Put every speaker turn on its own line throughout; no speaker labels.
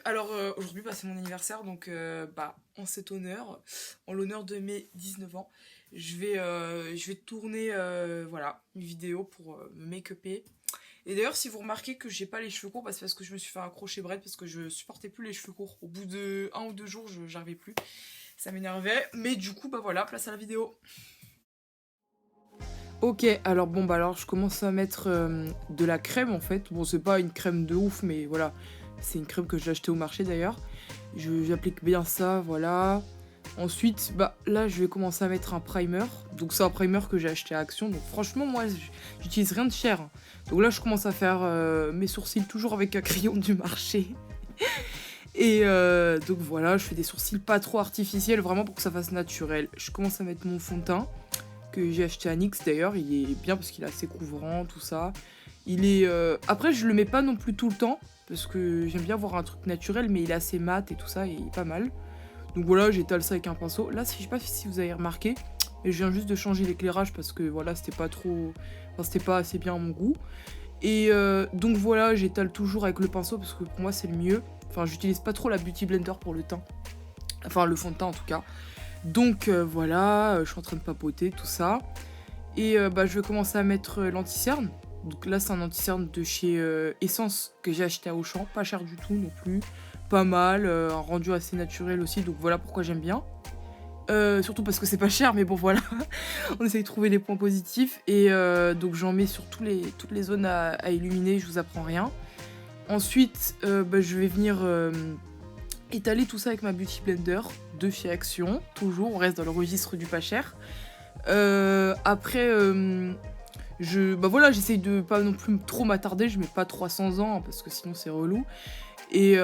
Alors aujourd'hui c'est mon anniversaire donc en cet honneur, en l'honneur de mes 19 ans, je vais tourner voilà, une vidéo pour me make-upper. Et d'ailleurs si vous remarquez que j'ai pas les cheveux courts, c'est parce que je me suis fait un crochet braid parce que je supportais plus les cheveux courts. Au bout de 1 ou 2 jours, j'arrivais plus. Ça m'énervait, mais du coup voilà, place à la vidéo. Ok, alors alors je commence à mettre de la crème en fait. Bon, c'est pas une crème de ouf, mais voilà, c'est une crème que j'ai achetée au marché d'ailleurs. J'applique bien ça, voilà. Ensuite, là je vais commencer à mettre un primer. Donc c'est un primer que j'ai acheté à Action. Donc franchement, moi j'utilise rien de cher, hein. Donc là je commence à faire mes sourcils toujours avec un crayon du marché. Et donc voilà, je fais des sourcils pas trop artificiels, vraiment pour que ça fasse naturel. Je commence à mettre mon fond de teint que j'ai acheté à NYX d'ailleurs, il est bien parce qu'il est assez couvrant, tout ça. Il est... Après, je le mets pas non plus tout le temps, parce que j'aime bien voir un truc naturel, mais il est assez mat et tout ça, et il est pas mal. Donc voilà, j'étale ça avec un pinceau. Là, je sais pas si vous avez remarqué, mais je viens juste de changer l'éclairage parce que voilà, c'était pas trop... Enfin, c'était pas assez bien à mon goût. Et donc voilà, j'étale toujours avec le pinceau, parce que pour moi, c'est le mieux. Enfin, j'utilise pas trop la Beauty Blender pour le teint. Enfin, le fond de teint en tout cas. Donc voilà, je suis en train de papoter, tout ça. Et je vais commencer à mettre l'anti-cerne. Donc là, c'est un anti-cerne de chez Essence que j'ai acheté à Auchan. Pas cher du tout non plus. Pas mal, un rendu assez naturel aussi. Donc voilà pourquoi j'aime bien. Surtout parce que c'est pas cher, mais bon voilà. On essaye de trouver les points positifs. Et donc j'en mets sur toutes les zones à illuminer, je vous apprends rien. Ensuite, je vais venir étaler tout ça avec ma Beauty Blender de chez Action. Toujours, on reste dans le registre du pas cher. Après, j'essaye de pas non plus trop m'attarder. Je mets pas 300 ans hein, parce que sinon c'est relou. Et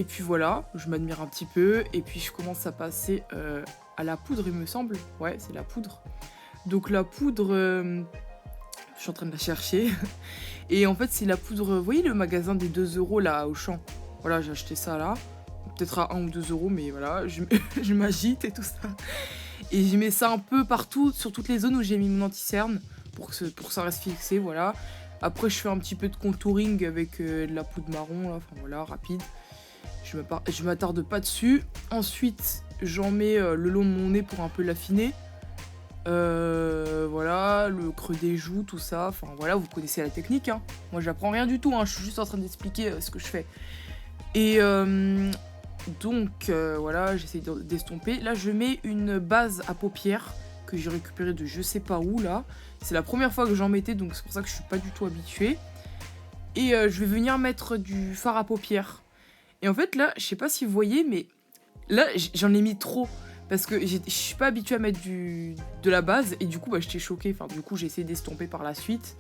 puis voilà, je m'admire un petit peu. Et puis je commence à passer à la poudre, il me semble. Ouais, c'est la poudre. Donc la poudre, je suis en train de la chercher. Et en fait, c'est la poudre. Vous voyez le magasin des 2 € là, au champ. Voilà, j'ai acheté ça là. Peut-être à 1 ou 2 €, mais voilà, je m'agite et tout ça. Et j'y mets ça un peu partout, sur toutes les zones où j'ai mis mon anti-cerne, pour que ça reste fixé, voilà. Après, je fais un petit peu de contouring avec de la poudre marron, là, enfin voilà, rapide. Je m'attarde pas dessus. Ensuite, j'en mets le long de mon nez pour un peu l'affiner. Voilà, le creux des joues, tout ça. Enfin voilà, vous connaissez la technique, hein. Moi, j'apprends rien du tout, hein. Je suis juste en train d'expliquer ce que je fais. Et donc voilà, j'essaye d'estomper. Là, je mets une base à paupières que j'ai récupérée de je sais pas où, là. C'est la première fois que j'en mettais, donc c'est pour ça que je suis pas du tout habituée. Et je vais venir mettre du fard à paupières. Et en fait, là, je sais pas si vous voyez, mais là, j'en ai mis trop. Parce que je suis pas habituée à mettre de la base. Et du coup, j'étais choquée. Enfin, du coup, j'ai essayé d'estomper par la suite.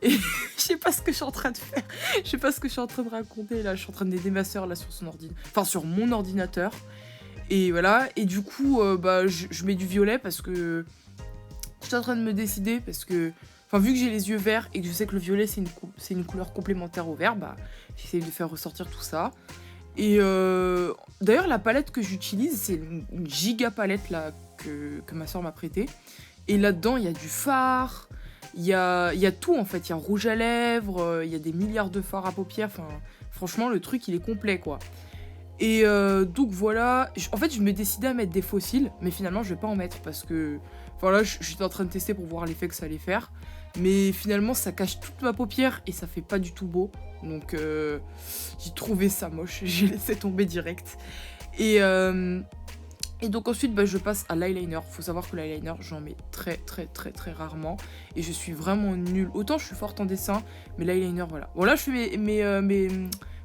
Et je sais pas ce que je suis en train de faire. Je sais pas ce que je suis en train de raconter. Là, je suis en train d'aider ma soeur là, sur son ordinateur. Enfin, sur mon ordinateur. Et voilà. Et du coup, je mets du violet parce que je suis en train de me décider. Parce que, enfin, vu que j'ai les yeux verts et que je sais que le violet, c'est une couleur complémentaire au vert, j'essaye de faire ressortir tout ça. Et d'ailleurs, la palette que j'utilise, c'est une giga palette là, que ma soeur m'a prêtée. Et là-dedans, il y a du fard, il y a tout en fait. Il y a rouge à lèvres, il y a des milliards de fards à paupières. Enfin, franchement, le truc, il est complet quoi. Et donc voilà, en fait, je me décidais à mettre des fossiles, mais finalement, je vais pas en mettre parce que. Voilà, j'étais en train de tester pour voir l'effet que ça allait faire. Mais finalement, ça cache toute ma paupière et ça fait pas du tout beau. Donc, j'ai trouvé ça moche. J'ai laissé tomber direct. Et donc ensuite, je passe à l'eyeliner. Faut savoir que l'eyeliner, j'en mets très, très, très, très rarement. Et je suis vraiment nulle. Autant je suis forte en dessin, mais l'eyeliner, voilà. Bon, là, je fais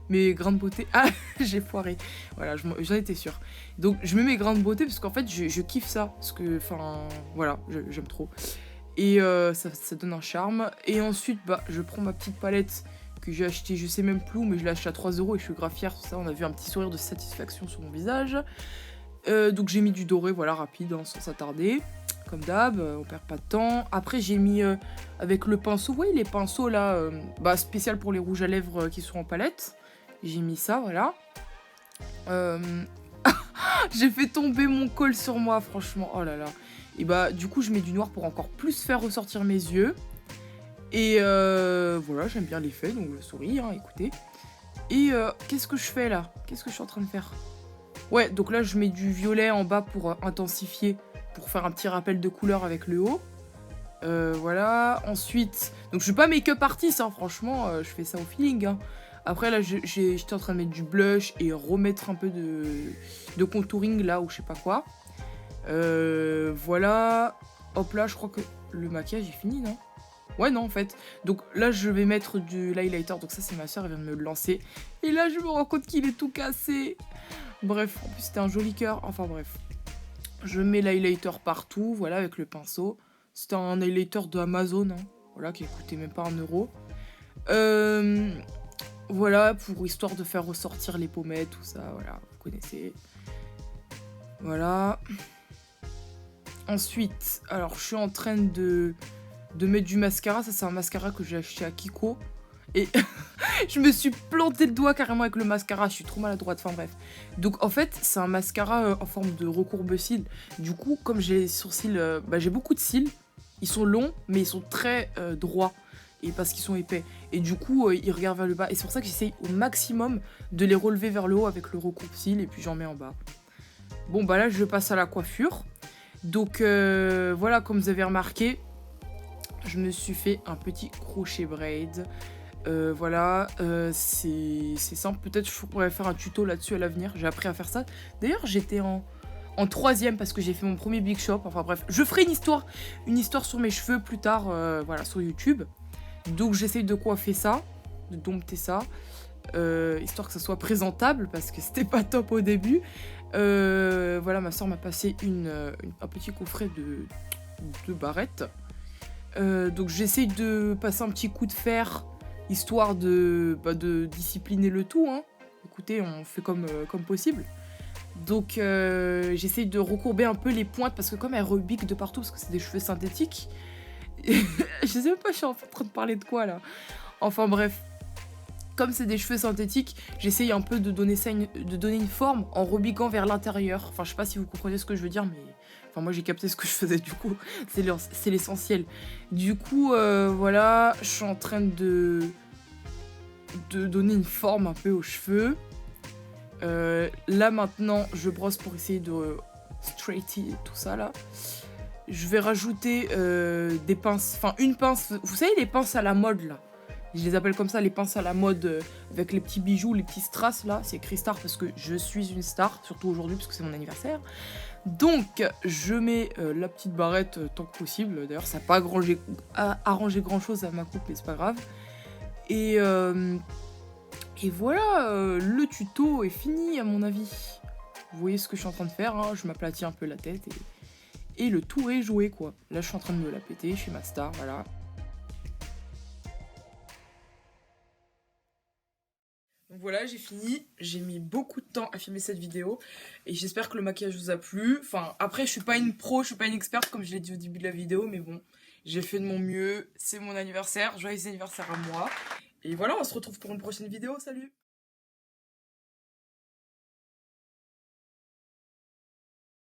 mes grains de beauté. Ah, j'ai foiré. Voilà, j'en étais sûre. Donc, je mets mes grains de beauté parce qu'en fait, je kiffe ça. Parce que, enfin, voilà, j'aime trop. Et ça donne un charme. Et ensuite, je prends ma petite palette que j'ai achetée, je sais même plus où, mais je l'ai achetée à 3 € et je suis grave fière. Ça, on a vu un petit sourire de satisfaction sur mon visage. Donc j'ai mis du doré, voilà, rapide, hein, sans s'attarder. Comme d'hab, on perd pas de temps. Après, j'ai mis avec le pinceau, vous voyez les pinceaux là, spécial pour les rouges à lèvres qui sont en palette. J'ai mis ça, voilà. J'ai fait tomber mon col sur moi, franchement, oh là là. Et du coup, je mets du noir pour encore plus faire ressortir mes yeux. Et voilà, j'aime bien l'effet, donc je souris, hein, écoutez. Et qu'est-ce que je fais là? Qu'est-ce que je suis en train de faire? Ouais, donc là je mets du violet en bas pour intensifier, pour faire un petit rappel de couleur avec le haut. Voilà, ensuite... Donc je suis pas make-up artiste, hein, franchement, je fais ça au feeling. Hein. Après là, j'étais en train de mettre du blush et remettre un peu de contouring là, ou je sais pas quoi. Voilà, hop là, je crois que le maquillage est fini, non? Ouais, non, en fait. Donc là, je vais mettre du l'highlighter. Donc ça, c'est ma soeur, elle vient de me le lancer. Et là, je me rends compte qu'il est tout cassé. Bref, en plus, c'était un joli cœur. Enfin, bref. Je mets l'highlighter partout, voilà, avec le pinceau. C'était un highlighter de Amazon, hein. Voilà, qui coûtait même pas 1 €. Voilà, pour histoire de faire ressortir les pommettes, tout ça, voilà, vous connaissez. Voilà. Ensuite, alors, je suis en train de mettre du mascara. Ça, c'est un mascara que j'ai acheté à Kiko. Et je me suis planté le doigt carrément avec le mascara. Je suis trop maladroite. Enfin, bref. Donc, en fait, c'est un mascara en forme de recourbe-cils. Du coup, comme j'ai les sourcils... j'ai beaucoup de cils. Ils sont longs, mais ils sont très droits. Et parce qu'ils sont épais. Et du coup, ils regardent vers le bas. Et c'est pour ça que j'essaye au maximum de les relever vers le haut avec le recourbe-cils. Et puis, j'en mets en bas. Bon, bah là, je passe à la coiffure. Donc, voilà, comme vous avez remarqué... Je me suis fait un petit crochet braid. Voilà, c'est simple. Peut-être je pourrais faire un tuto là-dessus à l'avenir. J'ai appris à faire ça. D'ailleurs, j'étais en 3e parce que j'ai fait mon premier Big Shop. Enfin bref, je ferai une histoire sur mes cheveux plus tard, voilà, sur YouTube. Donc j'essaye de coiffer ça, de dompter ça, histoire que ça soit présentable parce que c'était pas top au début. Voilà, ma soeur m'a passé un petit coffret de barrettes. Donc j'essaye de passer un petit coup de fer, histoire de discipliner le tout. Hein. Écoutez, on fait comme possible. Donc j'essaye de recourber un peu les pointes, parce que comme elles rebiquent de partout, parce que c'est des cheveux synthétiques. Je sais même pas, je suis en train de parler de quoi là. Enfin bref. Comme c'est des cheveux synthétiques, j'essaye un peu de donner une forme en rebiquant vers l'intérieur. Enfin, je sais pas si vous comprenez ce que je veux dire, mais... Enfin, moi, j'ai capté ce que je faisais, du coup. C'est l'essentiel. Du coup, voilà, je suis en train de donner une forme un peu aux cheveux. Là, maintenant, je brosse pour essayer de straighten tout ça, là. Je vais rajouter des pinces... Enfin, une pince... Vous savez, les pinces à la mode, là. Je les appelle comme ça, les pinces à la mode avec les petits bijoux, les petits strass là. C'est écrit star parce que je suis une star, surtout aujourd'hui parce que c'est mon anniversaire. Donc, je mets la petite barrette tant que possible. D'ailleurs, ça n'a pas arrangé grand chose à ma coupe, mais c'est pas grave. Et voilà, le tuto est fini à mon avis. Vous voyez ce que je suis en train de faire, hein, je m'aplatis un peu la tête et le tour est joué quoi. Là, je suis en train de me la péter, je suis ma star, voilà. Donc voilà, j'ai fini. J'ai mis beaucoup de temps à filmer cette vidéo. Et j'espère que le maquillage vous a plu. Enfin, après, je suis pas une pro, je suis pas une experte, comme je l'ai dit au début de la vidéo. Mais bon, j'ai fait de mon mieux. C'est mon anniversaire. Joyeux anniversaire à moi. Et voilà, on se retrouve pour une prochaine vidéo. Salut!